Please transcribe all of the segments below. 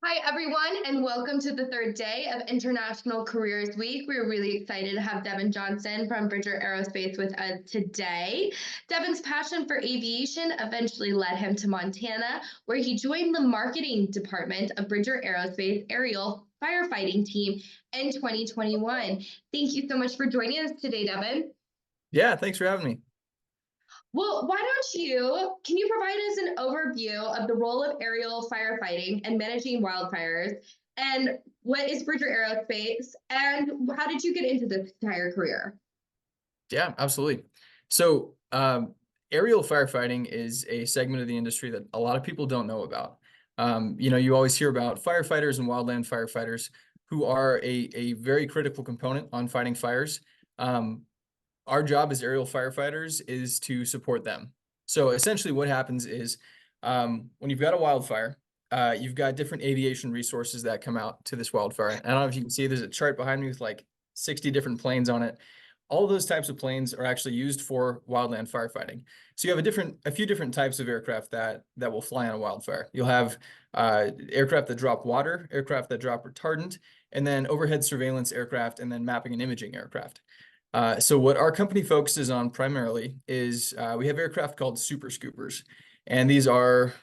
Hi, everyone, and welcome to the third day of International Careers Week. We're really excited to have Devin Johnson from Bridger Aerospace with us today. Devin's passion for aviation eventually led him to Montana, where he joined the marketing department of Bridger Aerospace aerial firefighting team in 2021. Thank you so much for joining us today, Devin. Yeah, thanks for having me. Well, can you provide us an overview of the role of aerial firefighting and managing wildfires? And what is Bridger Aerospace? And how did you get into this entire career? Yeah, absolutely. So, aerial firefighting is a segment of the industry that a lot of people don't know about. You always hear about firefighters and wildland firefighters who are a very critical component on fighting fires. Our job as aerial firefighters is to support them. So essentially what happens is when you've got a wildfire, you've got different aviation resources that come out to this wildfire. I don't know if you can see, there's a chart behind me with like 60 different planes on it. All of those types of planes are actually used for wildland firefighting. So you have a few different types of aircraft that will fly on a wildfire. You'll have aircraft that drop water, aircraft that drop retardant, and then overhead surveillance aircraft, and then mapping and imaging aircraft. So what our company focuses on primarily is we have aircraft called super scoopers. And these are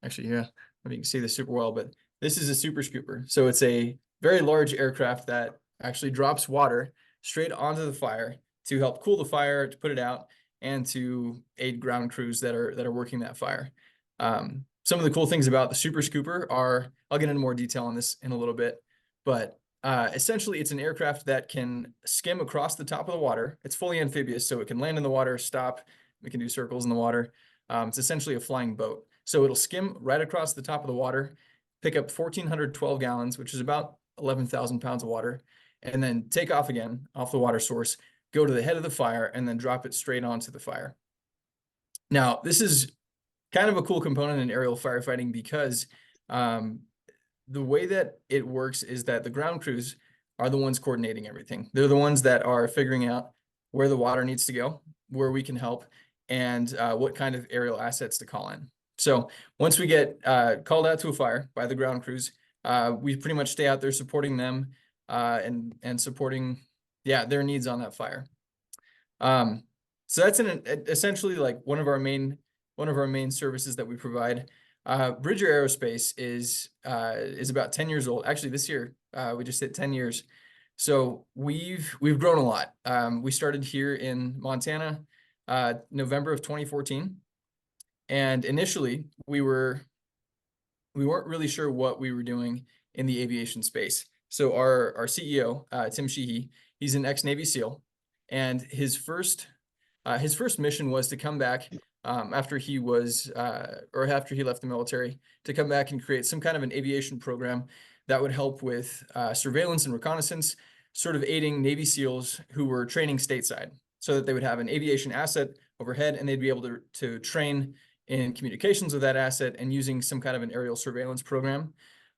actually, yeah, I mean, you can see this super well, but this is a super scooper. So it's a very large aircraft that actually drops water straight onto the fire to help cool the fire, to put it out, and to aid ground crews that are working that fire. Some of the cool things about the super scooper are, I'll get into more detail on this in a little bit, but essentially, it's an aircraft that can skim across the top of the water. It's fully amphibious, so it can land in the water, stop. We can do circles in the water. It's essentially a flying boat. So it'll skim right across the top of the water, pick up 1,412 gallons, which is about 11,000 pounds of water, and then take off again off the water source, go to the head of the fire, and then drop it straight onto the fire. Now, this is kind of a cool component in aerial firefighting because the way that it works is that the ground crews are the ones coordinating everything. They're the ones that are figuring out where the water needs to go, where we can help, and what kind of aerial assets to call in. So once we get called out to a fire by the ground crews, we pretty much stay out there supporting them and supporting, their needs on that fire. So that's essentially like one of our main services that we provide. Bridger Aerospace is about 10 years old. Actually, this year we just hit 10 years. So we've grown a lot. We started here in Montana, November of 2014, and initially we weren't really sure what we were doing in the aviation space. So our CEO, Tim Sheehy, he's an ex-Navy SEAL, and his first mission was to come back after he left the military, to come back and create some kind of an aviation program that would help with surveillance and reconnaissance, sort of aiding Navy SEALs who were training stateside, so that they would have an aviation asset overhead and they'd be able to train in communications with that asset and using some kind of an aerial surveillance program.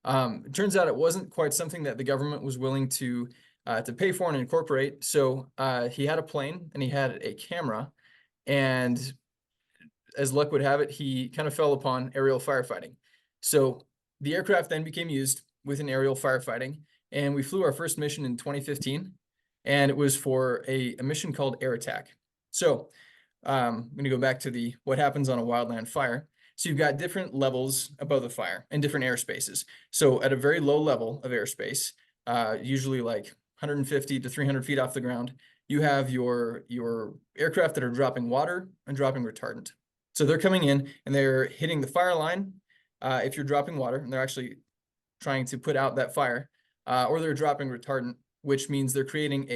It turns out it wasn't quite something that the government was willing to pay for and incorporate. So he had a plane and he had a camera, and as luck would have it, he kind of fell upon aerial firefighting. So the aircraft then became used within aerial firefighting, and we flew our first mission in 2015, and it was for a mission called Air Attack. So I'm going to go back to what happens on a wildland fire. So you've got different levels above the fire and different airspaces. So at a very low level of airspace, usually like 150 to 300 feet off the ground, you have your aircraft that are dropping water and dropping retardant. So they're coming in and they're hitting the fire line if you're dropping water, and they're actually trying to put out that fire, or they're dropping retardant, which means they're creating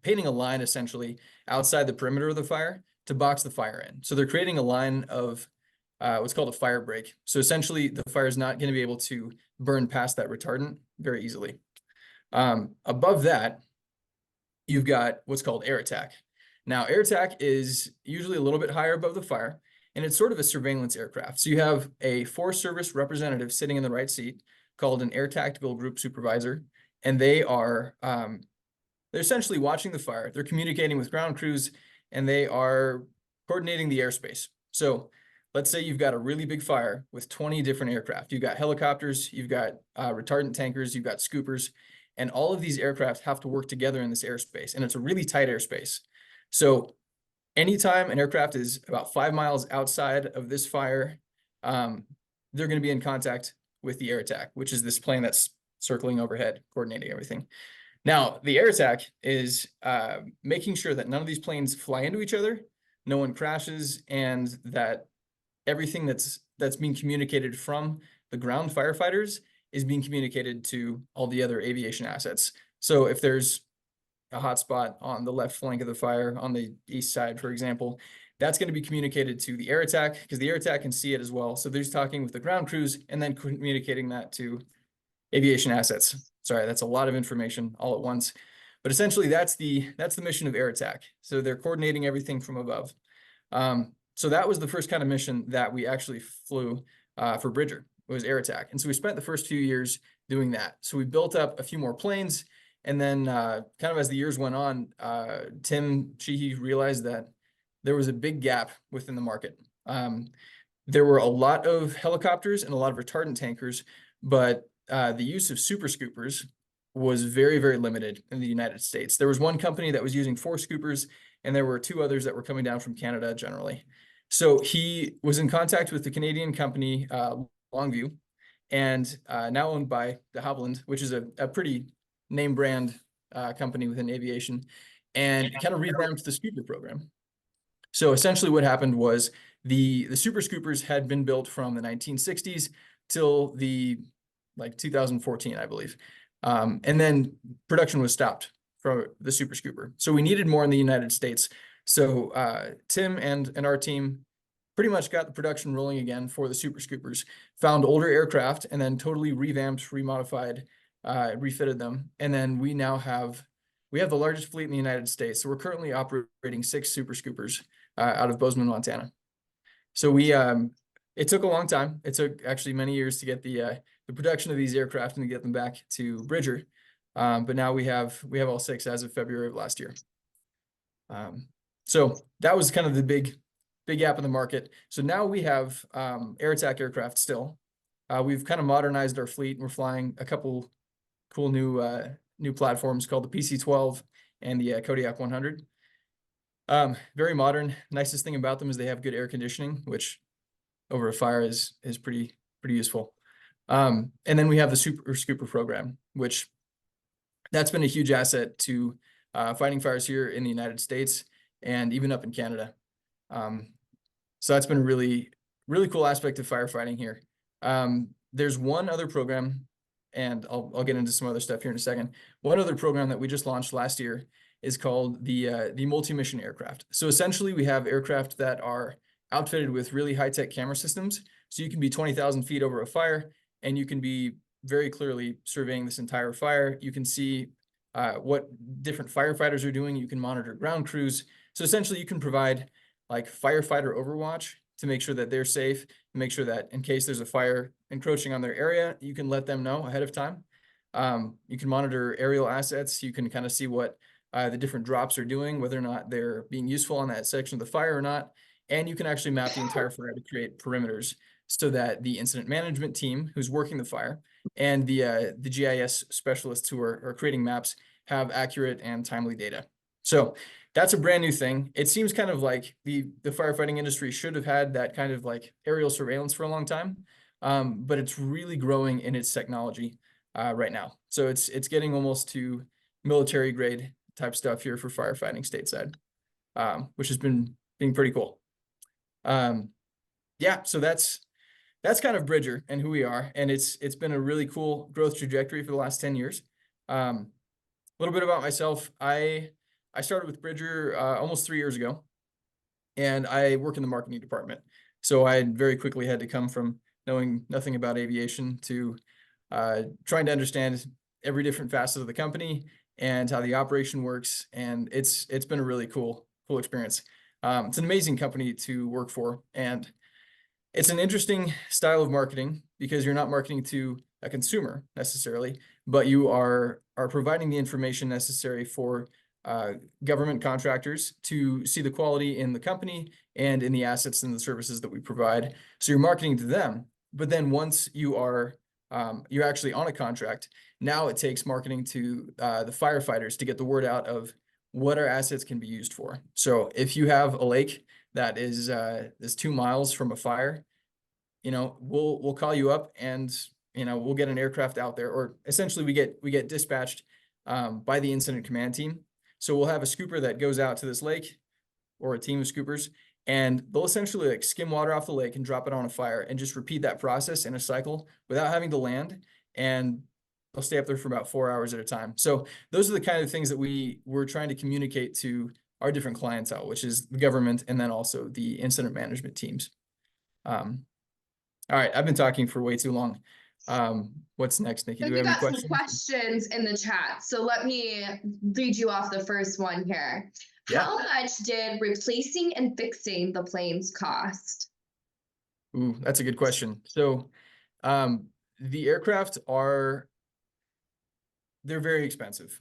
painting a line essentially outside the perimeter of the fire to box the fire in. So they're creating a line of what's called a fire break. So essentially the fire is not going to be able to burn past that retardant very easily. Above that, you've got what's called air attack. Now, air attack is usually a little bit higher above the fire, and it's sort of a surveillance aircraft. So you have a Forest Service representative sitting in the right seat called an Air Tactical Group Supervisor, and they're essentially watching the fire. They're communicating with ground crews, and they are coordinating the airspace. So let's say you've got a really big fire with 20 different aircraft. You've got helicopters, you've got retardant tankers, you've got scoopers, and all of these aircraft have to work together in this airspace, and it's a really tight airspace. So anytime an aircraft is about 5 miles outside of this fire, they're going to be in contact with the air attack, which is this plane that's circling overhead, coordinating everything. Now, the air attack is making sure that none of these planes fly into each other, no one crashes, and that everything that's being communicated from the ground firefighters is being communicated to all the other aviation assets. So if there's a hotspot on the left flank of the fire on the east side, for example, that's going to be communicated to the air attack because the air attack can see it as well. So they're just talking with the ground crews and then communicating that to aviation assets. Sorry, that's a lot of information all at once. But essentially, that's the mission of air attack. So they're coordinating everything from above. So that was the first kind of mission that we actually flew for Bridger. It was air attack. And so we spent the first few years doing that. So we built up a few more planes. And then kind of as the years went on, Tim Sheehy realized that there was a big gap within the market. There were a lot of helicopters and a lot of retardant tankers, but the use of super scoopers was very, very limited in the United States. There was one company that was using 4 scoopers, and there were 2 others that were coming down from Canada generally. So he was in contact with the Canadian company Longview, and now owned by de Havilland, which is a pretty name brand company within aviation, and kind of revamped the scooper program. So essentially what happened was the super scoopers had been built from the 1960s till like 2014, I believe. And then production was stopped for the super scooper. So we needed more in the United States. So Tim and our team pretty much got the production rolling again for the super scoopers, found older aircraft and then totally revamped, remodified, refitted them. And then we have the largest fleet in the United States. So we're currently operating 6 super scoopers out of Bozeman, Montana. So it took a long time. It took actually many years to get the production of these aircraft and to get them back to Bridger. But now we have all 6 as of February of last year. So that was kind of the big gap in the market. So now we have air attack aircraft still. We've kind of modernized our fleet, and we're flying a couple cool new platforms called the PC-12 and the Kodiak 100. Very modern. Nicest thing about them is they have good air conditioning, which over a fire is pretty useful. And then we have the super scooper program, which that's been a huge asset to fighting fires here in the United States and even up in Canada. So that's been a really cool aspect of firefighting here. There's one other program, and I'll get into some other stuff here in a second. One other program that we just launched last year is called the multi-mission aircraft. So essentially we have aircraft that are outfitted with really high-tech camera systems. So you can be 20,000 feet over a fire, and you can be very clearly surveying this entire fire. You can see what different firefighters are doing. You can monitor ground crews. So essentially you can provide like firefighter overwatch to make sure that they're safe, make sure that in case there's a fire encroaching on their area, you can let them know ahead of time. You can monitor aerial assets. You can kind of see what the different drops are doing, whether or not they're being useful on that section of the fire or not. And you can actually map the entire fire to create perimeters so that the incident management team who's working the fire and the GIS specialists who are creating maps have accurate and timely data. So that's a brand new thing. It seems kind of like the firefighting industry should have had that kind of like aerial surveillance for a long time, but it's really growing in its technology right now. So it's getting almost to military grade type stuff here for firefighting stateside, which has been being pretty cool. Yeah, so that's kind of Bridger and who we are, and it's been a really cool growth trajectory for the last 10 years. A little bit about myself. I started with Bridger almost 3 years ago, and I work in the marketing department. So I very quickly had to come from knowing nothing about aviation to trying to understand every different facet of the company and how the operation works. And it's been a really cool experience. It's an amazing company to work for, and it's an interesting style of marketing because you're not marketing to a consumer necessarily, but you are providing the information necessary for uh, government contractors to see the quality in the company and in the assets and the services that we provide. So you're marketing to them, but then once you are you're actually on a contract, now it takes marketing to the firefighters to get the word out of what our assets can be used for. So if you have a lake that is 2 miles from a fire, we'll call you up and we'll get an aircraft out there, or essentially we get dispatched by the incident command team. So we'll have a scooper that goes out to this lake, or a team of scoopers, and they'll essentially like skim water off the lake and drop it on a fire and just repeat that process in a cycle without having to land. And they'll stay up there for about 4 hours at a time. So those are the kind of things that we're trying to communicate to our different clientele, which is the government and then also the incident management teams. All right, I've been talking for way too long. What's next, Nikki? So Do we we have any got some questions? questions in the chat. So let me read you off the first one here. Yeah. How much did replacing and fixing the planes cost? Ooh, that's a good question. So the aircraft they're very expensive.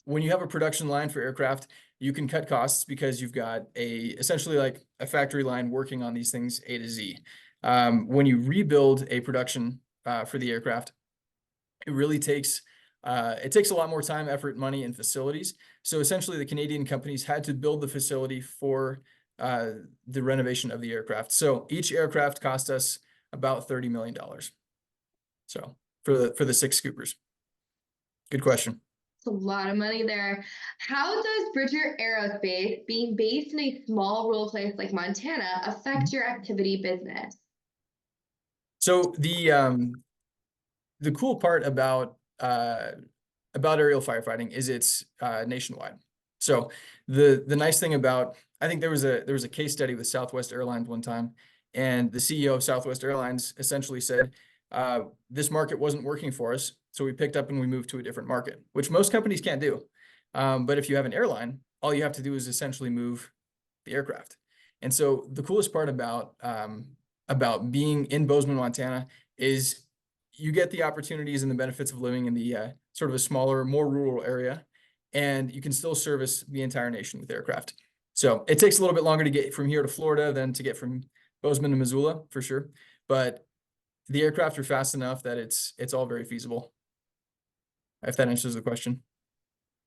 When you have a production line for aircraft, you can cut costs because you've got essentially like a factory line working on these things A to Z. When you rebuild a production for the aircraft, it really takes a lot more time, effort, money, and facilities. So essentially, the Canadian companies had to build the facility for the renovation of the aircraft. So each aircraft cost us about $30 million. So for the 6 scoopers. Good question. It's a lot of money there. How does Bridger Aerospace, being based in a small rural place like Montana, affect your activity business? So the cool part about aerial firefighting is it's nationwide. So the nice thing about, I think there was a case study with Southwest Airlines one time, and the CEO of Southwest Airlines essentially said, this market wasn't working for us, so we picked up and we moved to a different market, which most companies can't do. But if you have an airline, all you have to do is essentially move the aircraft. And so the coolest part about being in Bozeman, Montana, is you get the opportunities and the benefits of living in the sort of a smaller, more rural area, and you can still service the entire nation with aircraft. So it takes a little bit longer to get from here to Florida than to get from Bozeman to Missoula, for sure. But the aircraft are fast enough that it's all very feasible. If that answers the question.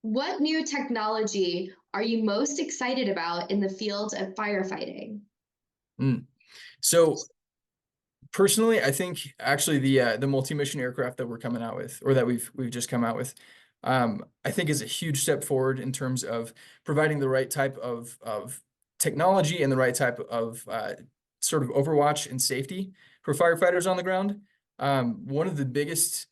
What new technology are you most excited about in the field of firefighting? So personally, I think actually the multi-mission aircraft that we're coming out with, or that we've just come out with, I think is a huge step forward in terms of providing the right type of technology and the right type of sort of overwatch and safety for firefighters on the ground. One of the biggest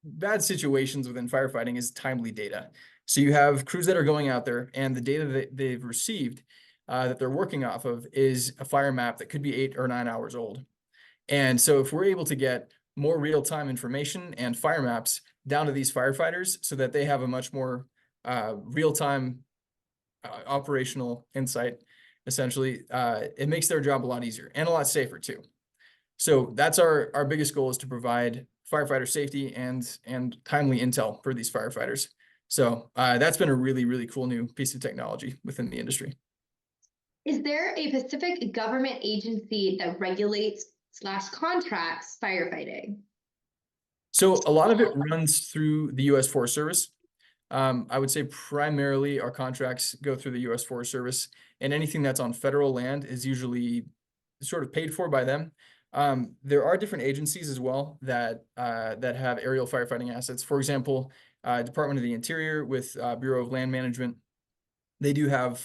bad situations within firefighting is timely data. So you have crews that are going out there, and the data that they've received that they're working off of is a fire map that could be 8 or 9 hours old. And so if we're able to get more real-time information and fire maps down to these firefighters so that they have a much more real-time operational insight, essentially, it makes their job a lot easier and a lot safer too. So that's our biggest goal, is to provide firefighter safety and timely intel for these firefighters. So that's been a really, really cool new piece of technology within the industry. Is there a specific government agency that regulates / contracts firefighting? So a lot of it runs through the U.S. Forest Service. I would say primarily our contracts go through the U.S. Forest Service, and anything that's on federal land is usually sort of paid for by them. There are different agencies as well that have aerial firefighting assets. For example, Department of the Interior with Bureau of Land Management. They do have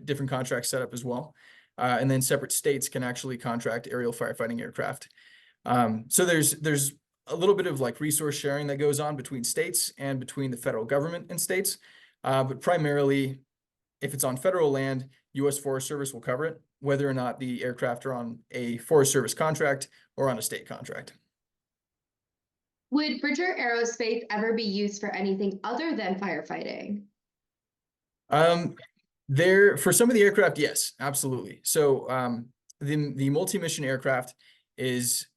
different contracts set up as well. And then separate states can actually contract aerial firefighting aircraft. So there's a little bit of like resource sharing that goes on between states and between the federal government and states. But primarily, if it's on federal land, U.S. Forest Service will cover it, whether or not the aircraft are on a Forest Service contract or on a state contract. Would Bridger Aerospace ever be used for anything other than firefighting? For some of the aircraft, yes, absolutely. So the multi-mission aircraft is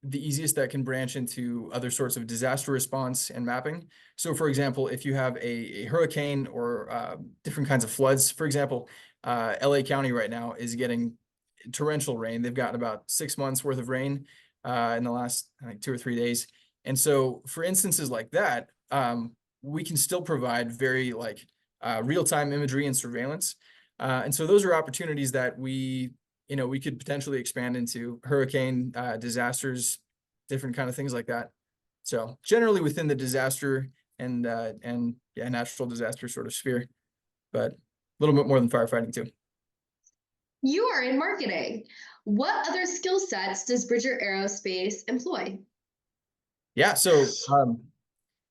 the easiest that can branch into other sorts of disaster response and mapping. So for example, if you have a hurricane or different kinds of floods, for example, LA County right now is getting torrential rain. They've gotten about 6 months worth of rain in the last, I think, 2 or 3 days. And so for instances like that, we can still provide very like real-time imagery and surveillance. And so those are opportunities that we could potentially expand into hurricane disasters, different kind of things like that. So generally within the disaster and yeah, natural disaster sort of sphere, but a little bit more than firefighting too. You are in marketing. What other skill sets does Bridger Aerospace employ? Yeah, so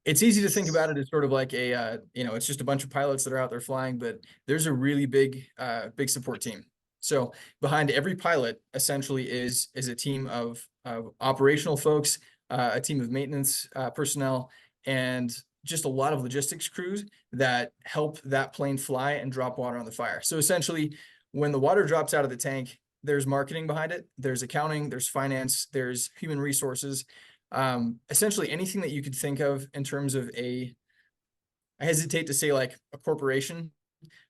it's easy to think about it as sort of like it's just a bunch of pilots that are out there flying, but there's a really big support team. So behind every pilot essentially is a team of operational folks, a team of maintenance personnel, and just a lot of logistics crews that help that plane fly and drop water on the fire. So essentially, when the water drops out of the tank, there's marketing behind it, there's accounting, there's finance, there's human resources, essentially anything that you could think of in terms of I hesitate to say like a corporation,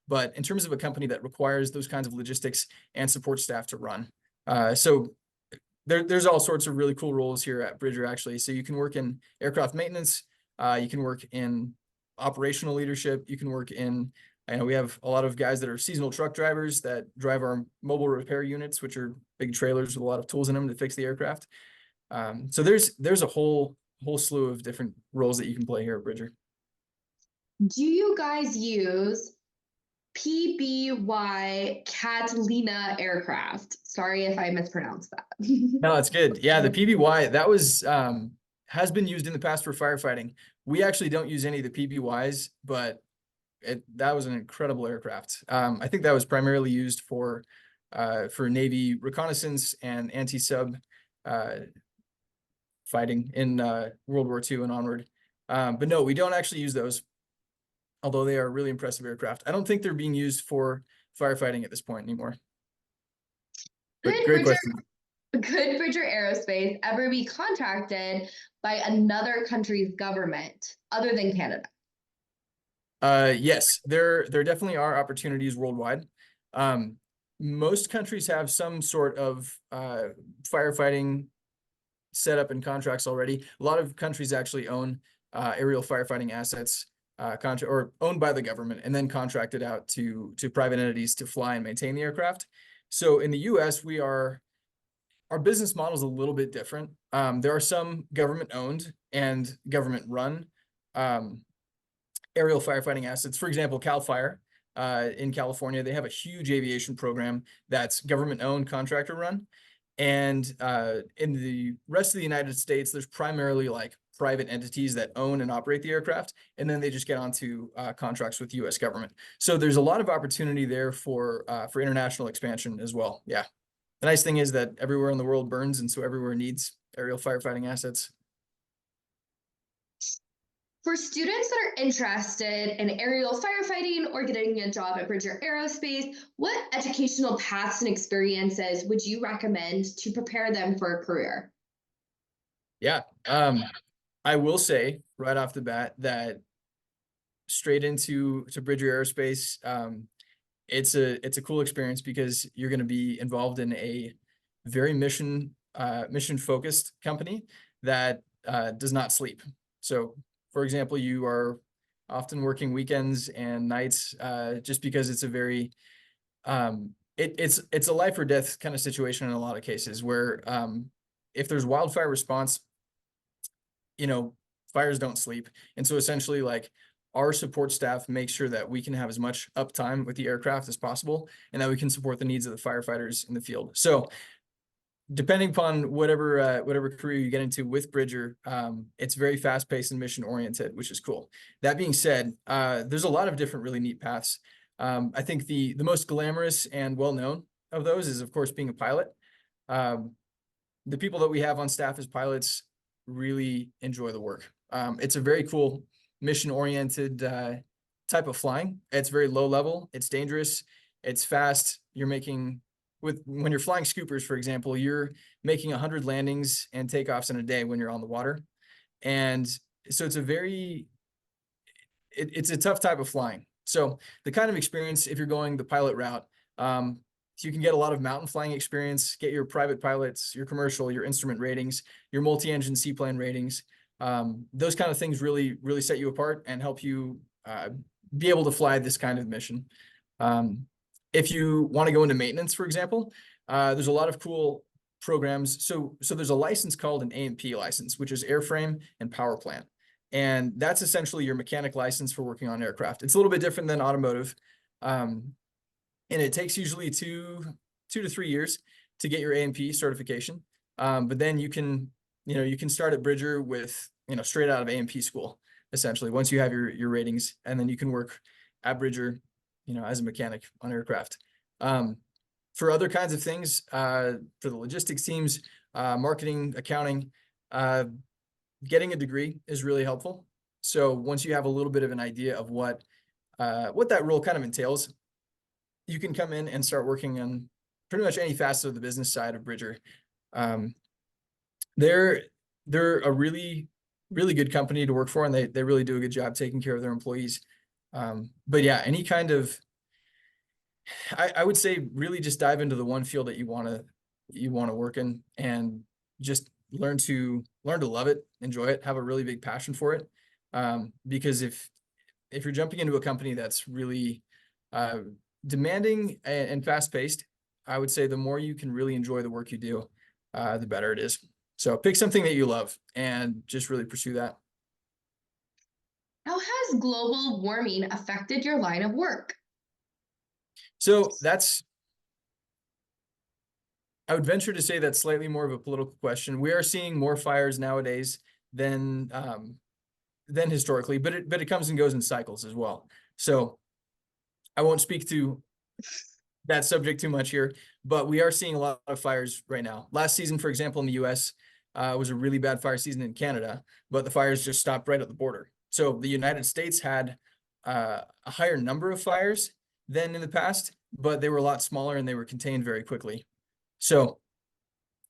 but in terms of a company that requires those kinds of logistics and support staff to run. So there's all sorts of really cool roles here at Bridger, actually. So you can work in aircraft maintenance, you can work in operational leadership, you can work in, I know we have a lot of guys that are seasonal truck drivers that drive our mobile repair units, which are big trailers with a lot of tools in them to fix the aircraft. So there's a whole slew of different roles that you can play here at Bridger. Do you guys use PBY Catalina aircraft? Sorry if I mispronounced that. No, it's good. Yeah, the PBY that was has been used in the past for firefighting. We actually don't use any of the PBYs, but that was an incredible aircraft. I think that was primarily used for Navy reconnaissance and anti-sub fighting in World War II and onward. But no, we don't actually use those, although they are really impressive aircraft. I don't think they're being used for firefighting at this point anymore. But Could great Bridger, question. could Bridger Aerospace ever be contracted by another country's government other than Canada? Yes, there definitely are opportunities worldwide. Most countries have some sort of firefighting setup and contracts already. A lot of countries actually own aerial firefighting assets, or owned by the government, and then contracted out to private entities to fly and maintain the aircraft. So in the U.S., our business model is a little bit different. There are some government owned and government run aerial firefighting assets. For example, CAL FIRE in California, they have a huge aviation program that's government owned, contractor run. And in the rest of the United States, there's primarily like private entities that own and operate the aircraft, and then they just get onto contracts with the U.S. government. So there's a lot of opportunity there for international expansion as well. Yeah. The nice thing is that everywhere in the world burns, and so everywhere needs aerial firefighting assets. For students that are interested in aerial firefighting or getting a job at Bridger Aerospace, what educational paths and experiences would you recommend to prepare them for a career? Yeah, I will say right off the bat that straight into Bridger Aerospace, it's a cool experience because you're going to be involved in a very mission focused company that does not sleep. So, for example, you are often working weekends and nights just because it's a very it's a life or death kind of situation in a lot of cases where if there's wildfire response, fires don't sleep. And so essentially like our support staff makes sure that we can have as much uptime with the aircraft as possible and that we can support the needs of the firefighters in the field. So depending upon whatever career you get into with Bridger, it's very fast paced and mission oriented, which is cool. That being said, there's a lot of different really neat paths. I think the most glamorous and well known of those is of course being a pilot. The people that we have on staff as pilots really enjoy the work. It's a very cool mission oriented type of flying. It's very low level, it's dangerous, it's fast. You're making when you're flying scoopers, for example, you're making 100 landings and takeoffs in a day when you're on the water. And so it's it's a tough type of flying. So the kind of experience, if you're going the pilot route, so you can get a lot of mountain flying experience, get your private pilots, your commercial, your instrument ratings, your multi-engine seaplane ratings. Those kind of things really set you apart and help you be able to fly this kind of mission. If you want to go into maintenance, for example, there's a lot of cool programs. So there's a license called an A&P license, which is airframe and power plant. And that's essentially your mechanic license for working on aircraft. It's a little bit different than automotive. And it takes usually two to 3 years to get your A&P certification. But then you can start at Bridger with, straight out of A&P school, essentially, once you have your ratings, and then you can work at Bridger, as a mechanic on aircraft. For other kinds of things, for the logistics teams, marketing, accounting, getting a degree is really helpful. So once you have a little bit of an idea of what that role kind of entails, you can come in and start working on pretty much any facet of the business side of Bridger. They're a really good company to work for, and they really do a good job taking care of their employees. But yeah, any kind of, I would say, really just dive into the one field that you want to work in, and just learn to love it, enjoy it, have a really big passion for it. Because if you're jumping into a company that's really demanding and fast paced, I would say the more you can really enjoy the work you do, the better it is. So pick something that you love and just really pursue that. How has global warming affected your line of work? So I would venture to say that's slightly more of a political question. We are seeing more fires nowadays than historically, but it comes and goes in cycles as well. So I won't speak to that subject too much here, but we are seeing a lot of fires right now. Last season, for example, in the US, was a really bad fire season in Canada, but the fires just stopped right at the border. So the United States had a higher number of fires than in the past, but they were a lot smaller and they were contained very quickly. So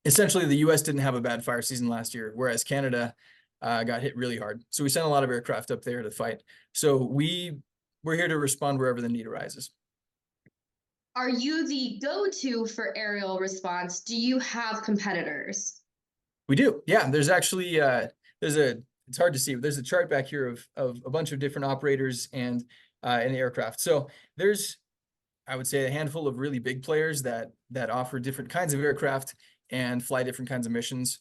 essentially, the US didn't have a bad fire season last year, whereas Canada got hit really hard. So we sent a lot of aircraft up there to fight. So we're here to respond wherever the need arises. Are you the go-to for aerial response? Do you have competitors? We do. Yeah, there's actually it's hard to see, but there's a chart back here of a bunch of different operators and in the aircraft. So there's, I would say, a handful of really big players that offer different kinds of aircraft and fly different kinds of missions.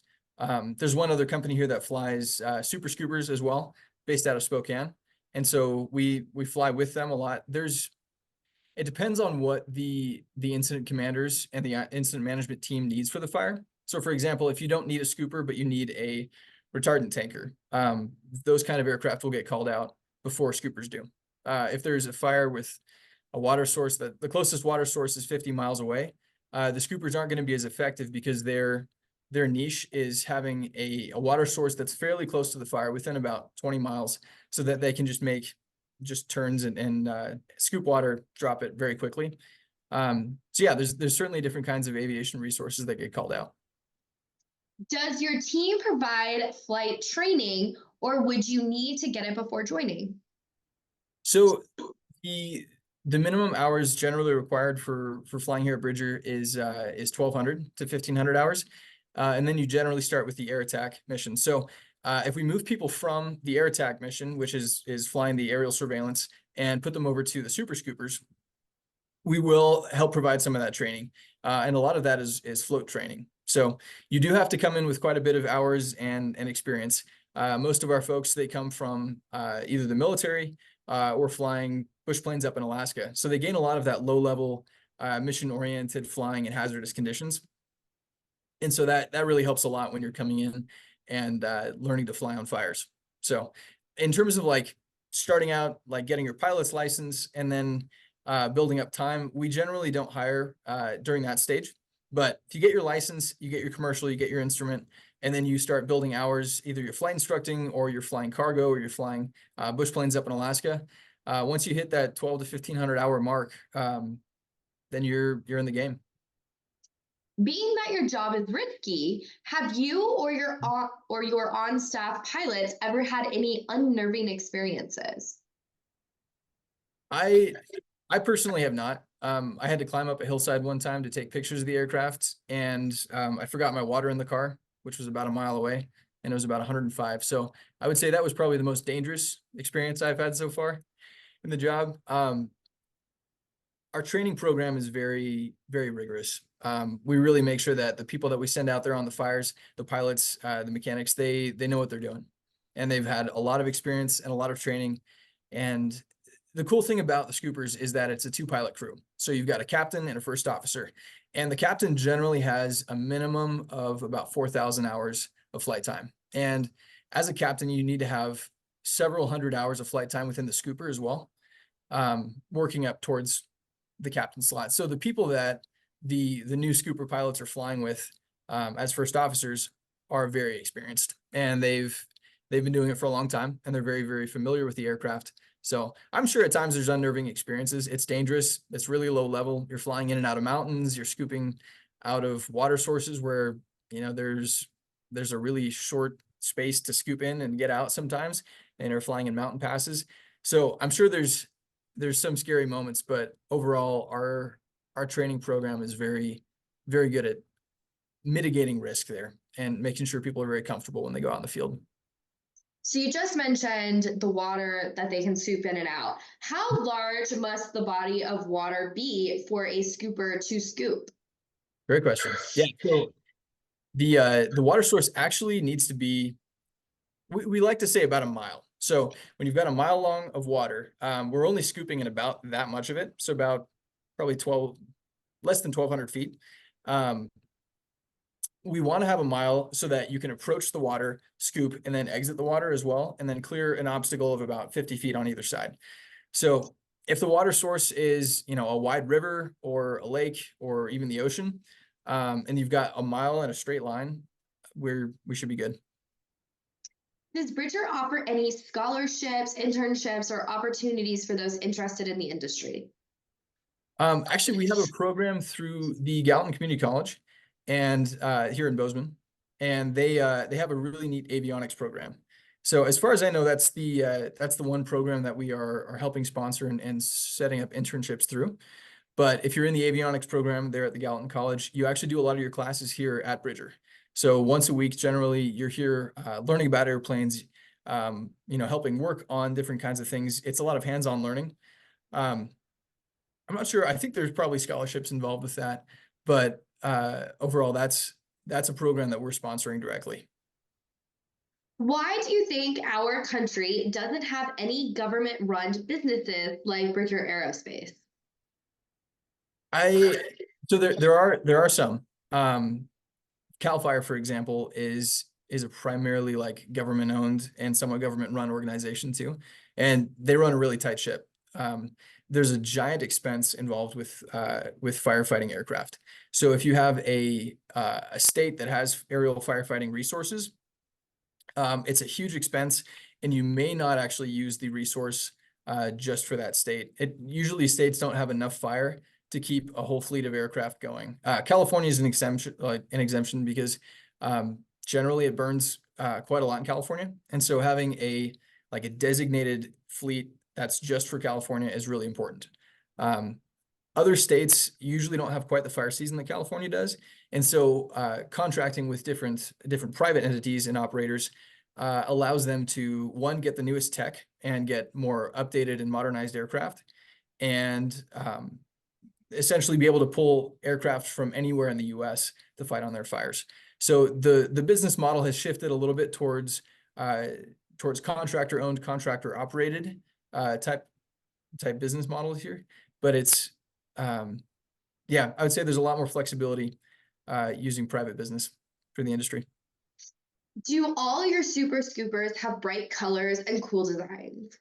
There's one other company here that flies super scoopers as well, based out of Spokane. And so we fly with them a lot. It depends on what the incident commanders and the incident management team needs for the fire. So for example, if you don't need a scooper, but you need a retardant tanker, those kind of aircraft will get called out before scoopers do. If there's a fire with a water source, that the closest water source is 50 miles away, the scoopers aren't going to be as effective because their niche is having a water source that's fairly close to the fire, within about 20 miles, so that they can just make turns and scoop water, drop it very quickly. So yeah, there's certainly different kinds of aviation resources that get called out. Does your team provide flight training, or would you need to get it before joining? So the minimum hours generally required for flying here at Bridger is 1,200 to 1,500 hours. And then you generally start with the air attack mission. So if we move people from the air attack mission, which is flying the aerial surveillance, and put them over to the super scoopers, we will help provide some of that training. And a lot of that is float training. So you do have to come in with quite a bit of hours and experience. Most of our folks, they come from either the military or flying bush planes up in Alaska. So they gain a lot of that low-level mission-oriented flying in hazardous conditions. And so that really helps a lot when you're coming in and learning to fly on fires. So in terms of like starting out, like getting your pilot's license and then building up time, we generally don't hire during that stage. But if you get your license, you get your commercial, you get your instrument, and then you start building hours, either you're flight instructing or you're flying cargo or you're flying bush planes up in Alaska. Once you hit that 12 to 1,500 hour mark, then you're in the game. Being that your job is risky, have you or your on-staff pilots ever had any unnerving experiences? I I personally have not. I had to climb up a hillside one time to take pictures of the aircraft, and I forgot my water in the car, which was about a mile away, and it was about 105. So I would say that was probably the most dangerous experience I've had so far in the job. Our training program is very, very rigorous. We really make sure that the people that we send out there on the fires, the pilots, the mechanics, they know what they're doing, and they've had a lot of experience and a lot of training. And the cool thing about the scoopers is that it's a two-pilot crew. So you've got a captain and a first officer, and the captain generally has a minimum of about 4,000 hours of flight time. And as a captain, you need to have several hundred hours of flight time within the scooper as well, working up towards the captain slot. So the people that the new scooper pilots are flying with, as first officers, are very experienced, and they've been doing it for a long time, and they're very, very familiar with the aircraft. So I'm sure at times there's unnerving experiences. It's dangerous. It's really low level. You're flying in and out of mountains. You're scooping out of water sources where, there's a really short space to scoop in and get out sometimes, and are flying in mountain passes. So I'm sure there's some scary moments, but overall our training program is very, very good at mitigating risk there and making sure people are very comfortable when they go out in the field. So you just mentioned the water that they can scoop in and out. How large must the body of water be for a scooper to scoop? Great question. Yeah. So the water source actually needs to be, we like to say about a mile. So when you've got a mile long of water, we're only scooping in about that much of it. So about probably less than 1,200 feet. We want to have a mile so that you can approach the water, scoop, and then exit the water as well, and then clear an obstacle of about 50 feet on either side. So if the water source is, a wide river or a lake or even the ocean, and you've got a mile in a straight line, we should be good. Does Bridger offer any scholarships, internships, or opportunities for those interested in the industry? Actually, we have a program through the Gallatin Community College and here in Bozeman, and they have a really neat avionics program. So as far as I know, that's the one program that we are helping sponsor and setting up internships through. But if you're in the avionics program there at the Gallatin College, you actually do a lot of your classes here at Bridger. So once a week, generally, you're here learning about airplanes, helping work on different kinds of things. It's a lot of hands-on learning. Um, I'm not sure. I think there's probably scholarships involved with that, but overall, that's a program that we're sponsoring directly. Why do you think our country doesn't have any government-run businesses like Bridger Aerospace? I so there are some. Cal Fire, for example, is a primarily like government owned and somewhat government run organization too, and they run a really tight ship. There's a giant expense involved with firefighting aircraft. So if you have a state that has aerial firefighting resources, it's a huge expense, and you may not actually use the resource just for that state. Usually states don't have enough fire to keep a whole fleet of aircraft going. California is an exemption because generally it burns quite a lot in California, and so having a designated fleet that's just for California is really important. Other states usually don't have quite the fire season that California does, and so contracting with different private entities and operators allows them to, one, get the newest tech and get more updated and modernized aircraft, and essentially be able to pull aircraft from anywhere in the US to fight on their fires. So the business model has shifted a little bit towards contractor owned, contractor operated type business models here, but it's yeah, I would say there's a lot more flexibility using private business for the industry. Do all your super scoopers have bright colors and cool designs?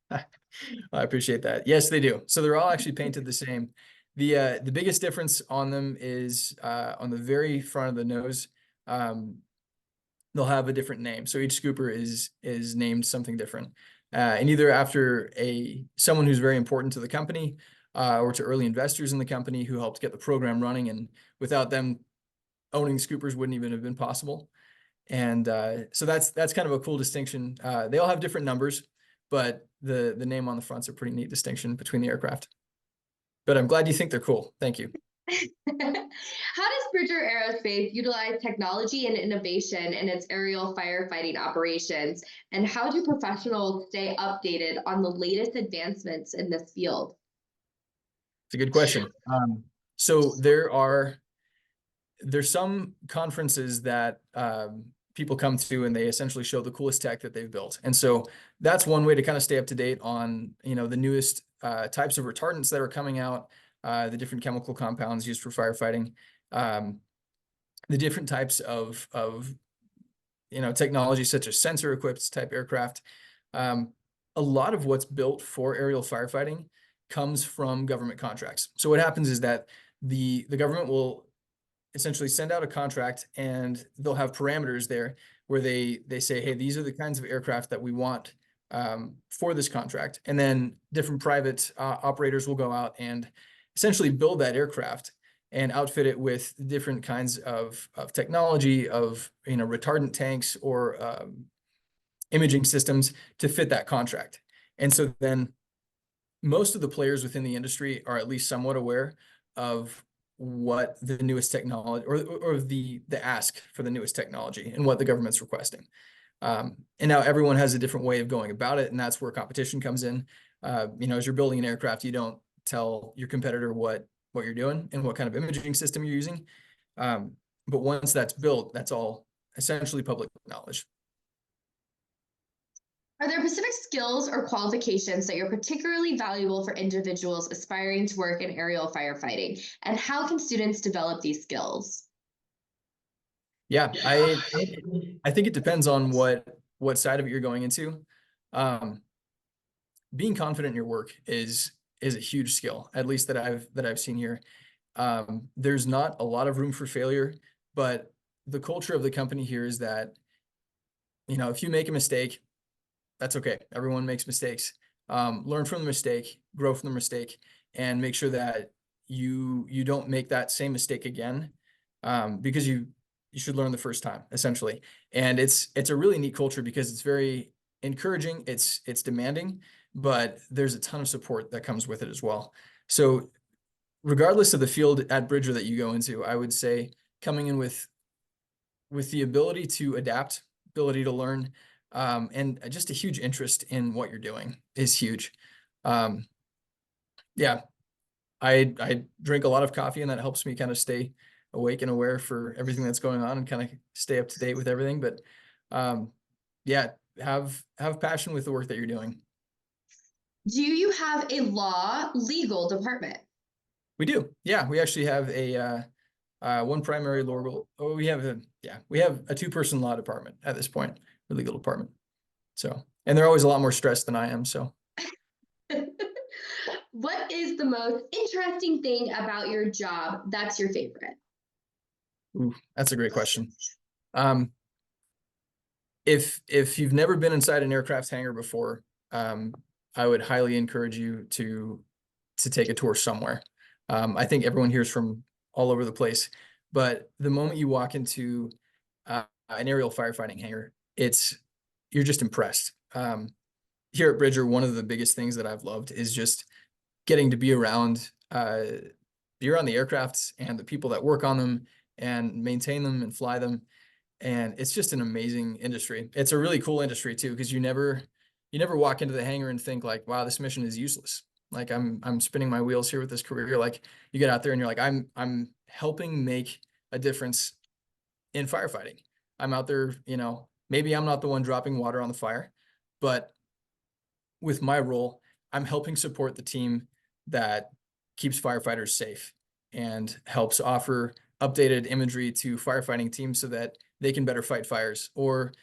I appreciate that. Yes, they do. So they're all actually painted the same. The biggest difference on them is on the very front of the nose. They'll have a different name. So each scooper is named something different, and either after someone who's very important to the company, or to early investors in the company who helped get the program running. And without them, owning Scoopers wouldn't even have been possible. And so that's kind of a cool distinction. They all have different numbers, but the name on the front's a pretty neat distinction between the aircraft. But I'm glad you think they're cool. Thank you. How does Bridger Aerospace utilize technology and innovation in its aerial firefighting operations? And how do professionals stay updated on the latest advancements in this field? It's a good question. So there's some conferences that people come to and they essentially show the coolest tech that they've built. And so that's one way to kind of stay up to date on, the newest types of retardants that are coming out, the different chemical compounds used for firefighting, the different types of technology such as sensor equipped type aircraft. A lot of what's built for aerial firefighting comes from government contracts. So what happens is that the government will essentially send out a contract and they'll have parameters there where they say, hey, these are the kinds of aircraft that we want for this contract. And then different private operators will go out and essentially build that aircraft and outfit it with different kinds of technology, of retardant tanks or imaging systems to fit that contract. And so then most of the players within the industry are at least somewhat aware of what the newest technology or the ask for the newest technology and what the government's requesting. And now everyone has a different way of going about it, and that's where competition comes in. As you're building an aircraft, you don't tell your competitor what you're doing and what kind of imaging system you're using. But once that's built, that's all essentially public knowledge. Are there specific skills or qualifications that are particularly valuable for individuals aspiring to work in aerial firefighting? And how can students develop these skills? Yeah, I think it depends on what side of it you're going into. Being confident in your work is a huge skill, at least that I've seen here. There's not a lot of room for failure, but the culture of the company here is that, if you make a mistake, that's okay. Everyone makes mistakes. Learn from the mistake, grow from the mistake, and make sure that you don't make that same mistake again, because you should learn the first time, essentially. And it's a really neat culture because it's very encouraging. It's demanding, but there's a ton of support that comes with it as well. So regardless of the field at Bridger that you go into, I would say coming in with the ability to adapt, ability to learn, and just a huge interest in what you're doing is huge. Yeah, I drink a lot of coffee, and that helps me kind of stay awake and aware for everything that's going on and kind of stay up to date with everything. But yeah, have passion with the work that you're doing. Do you have a legal department? We do. Yeah, we actually have a one primary legal. Oh, we have a two-person law department at this point, the legal department. So, and they're always a lot more stressed than I am. So, What is the most interesting thing about your job that's your favorite? ooh, that's a great question. If you've never been inside an aircraft hangar before, I would highly encourage you to take a tour somewhere. I think everyone here is from all over the place, but the moment you walk into an aerial firefighting hangar, you're just impressed. Here at Bridger, one of the biggest things that I've loved is just getting to be around the aircrafts and the people that work on them and maintain them and fly them. And it's just an amazing industry. It's a really cool industry too, because you never walk into the hangar and think like, wow, this mission is useless. Like I'm spinning my wheels here with this career. Like you get out there and you're like, I'm helping make a difference in firefighting. I'm out there, maybe I'm not the one dropping water on the fire, but with my role, I'm helping support the team that keeps firefighters safe and helps offer updated imagery to firefighting teams so that they can better fight fires, or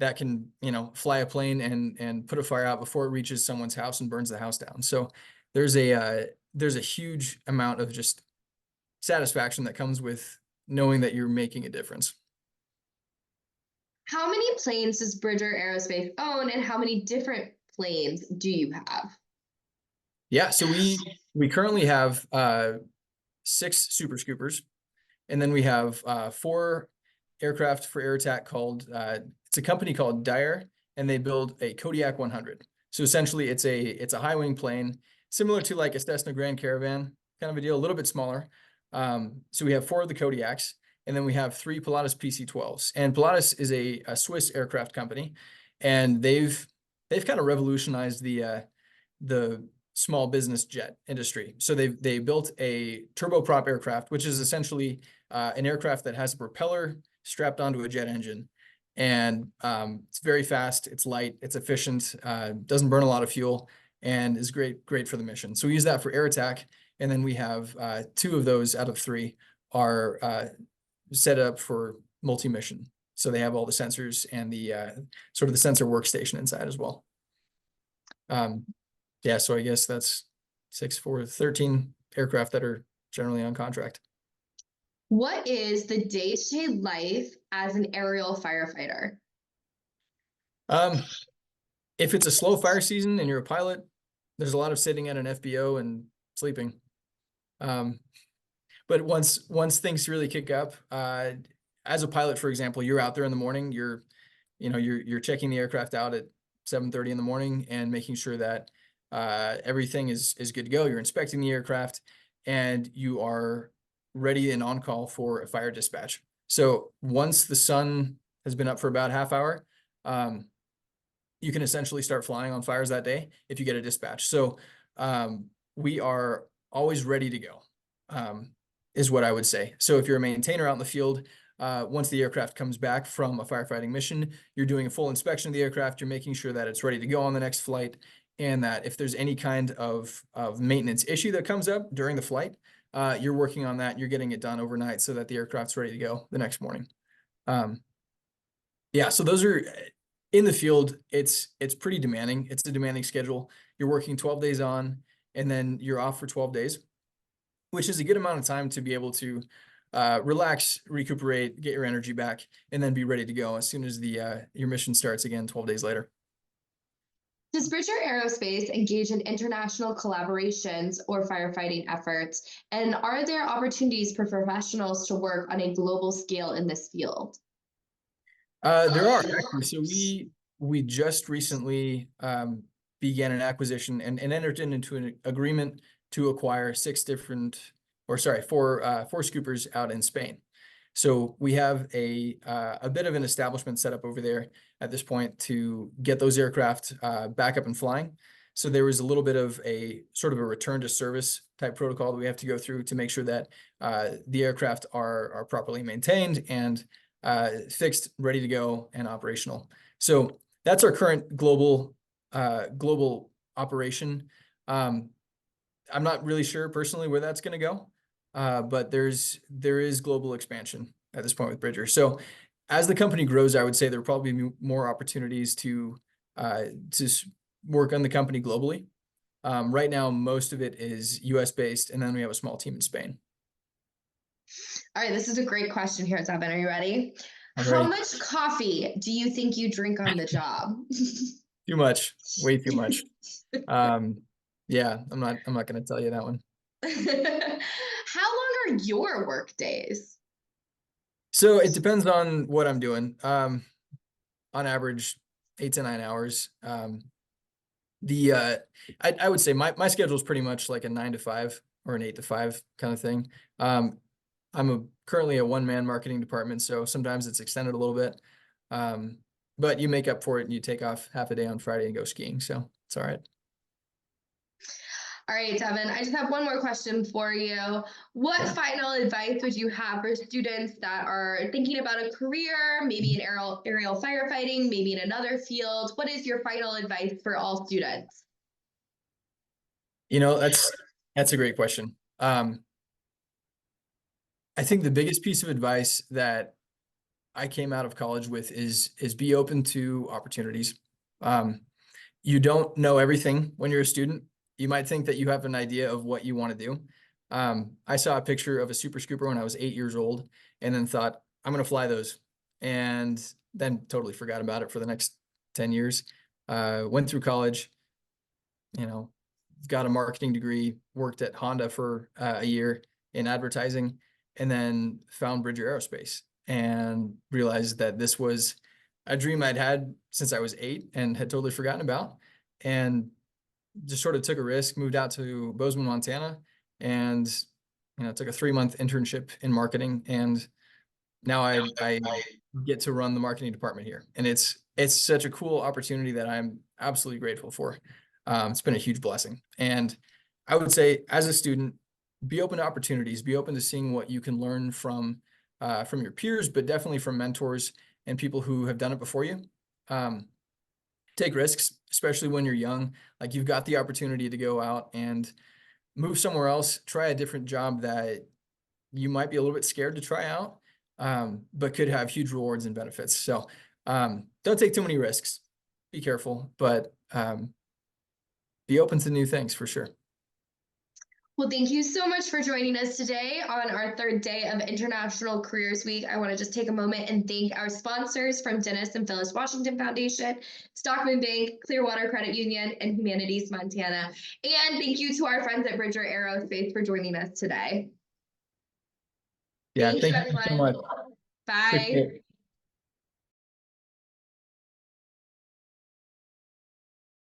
that can, fly a plane and put a fire out before it reaches someone's house and burns the house down. So there's a huge amount of just satisfaction that comes with knowing that you're making a difference. How many planes does Bridger Aerospace own, and how many different planes do you have? Yeah, so We currently have 6 Super Scoopers, and then we have 4 aircraft for air attack called, it's a company called Dyer, and they build a Kodiak 100. So essentially it's a high wing plane, similar to like a Cessna Grand Caravan kind of a deal, a little bit smaller. So we have 4 of the Kodiaks, and then we have 3 Pilatus PC-12s. And Pilatus is a Swiss aircraft company, and they've kind of revolutionized the small business jet industry. So they built a turboprop aircraft, which is essentially an aircraft that has a propeller strapped onto a jet engine. And it's very fast, it's light, it's efficient, doesn't burn a lot of fuel, and is great for the mission. So we use that for air attack. And then we have 2 of those out of 3 are set up for multi-mission. So they have all the sensors and the sort of the sensor workstation inside as well. Yeah, so I guess that's 6, 4, 13 aircraft that are generally on contract. What is the day-to-day life as an aerial firefighter? If it's a slow fire season and you're a pilot, there's a lot of sitting at an FBO and sleeping. But once things really kick up, as a pilot, for example, you're out there in the morning, you're checking the aircraft out at 7:30 in the morning and making sure that everything is good to go. You're inspecting the aircraft, and you are ready and on call for a fire dispatch. So once the sun has been up for about half hour, you can essentially start flying on fires that day if you get a dispatch. So we are always ready to go, is what I would say. So if you're a maintainer out in the field, once the aircraft comes back from a firefighting mission, you're doing a full inspection of the aircraft, you're making sure that it's ready to go on the next flight, and that if there's any kind of maintenance issue that comes up during the flight, you're working on that, you're getting it done overnight so that the aircraft's ready to go the next morning. Yeah, so those are in the field, it's pretty demanding. It's a demanding schedule. You're working 12 days on, and then you're off for 12 days, which is a good amount of time to be able to relax, recuperate, get your energy back, and then be ready to go as soon as your mission starts again 12 days later. Does Bridger Aerospace engage in international collaborations or firefighting efforts? And are there opportunities for professionals to work on a global scale in this field? There are actually. So we just recently began an acquisition and entered into an agreement to acquire 4 scoopers out in Spain. So we have a bit of an establishment set up over there at this point to get those aircraft back up and flying. So there was a little bit of a sort of a return to service type protocol that we have to go through to make sure that the aircraft are properly maintained and fixed, ready to go, and operational. So that's our current global operation. I'm not really sure personally where that's going to go, but there is global expansion at this point with Bridger. So as the company grows, I would say there will probably be more opportunities to work on the company globally. Right now, most of it is US based, and then we have a small team in Spain. All right, this is a great question here, Devin. Are you ready? I'm How ready. much coffee do you think you drink on the job? Too much, way too much. Yeah, I'm not going to tell you that one. How long are your work days? So it depends on what I'm doing. On average, 8 to 9 hours. I would say my schedule is pretty much like a 9 to 5 or an 8 to 5 kind of thing. I'm currently a one-man marketing department, so sometimes it's extended a little bit. But you make up for it and you take off half a day on Friday and go skiing, so it's all right. All right, Devin, I just have one more question for you. What final advice would you have for students that are thinking about a career, maybe in aerial firefighting, maybe in another field? What is your final advice for all students? That's a great question. I think the biggest piece of advice that I came out of college with is be open to opportunities. You don't know everything when you're a student. You might think that you have an idea of what you want to do. I saw a picture of a Super Scooper when I was 8 years old, and then thought, I'm going to fly those, and then totally forgot about it for the next 10 years. Went through college, got a marketing degree, worked at Honda for a year in advertising, and then found Bridger Aerospace and realized that this was a dream I'd had since I was 8 and had totally forgotten about. And just sort of took a risk, moved out to Bozeman, Montana, and took a 3-month internship in marketing. And now I get to run the marketing department here, and it's such a cool opportunity that I'm absolutely grateful for. It's been a huge blessing, and I would say as a student, be open to opportunities, be open to seeing what you can learn from your peers, but definitely from mentors and people who have done it before you. Take risks, especially when you're young. Like, you've got the opportunity to go out and move somewhere else, try a different job that you might be a little bit scared to try out, but could have huge rewards and benefits. So don't take too many risks. Be careful, but be open to new things for sure. Well, thank you so much for joining us today on our 3rd day of International Careers Week. I want to just take a moment and thank our sponsors from Dennis and Phyllis Washington Foundation, Stockman Bank, Clearwater Credit Union, and Humanities Montana. And thank you to our friends at Bridger Aerospace for joining us today. Yeah, Thank you, thank you so everyone. much. Bye. Appreciate it.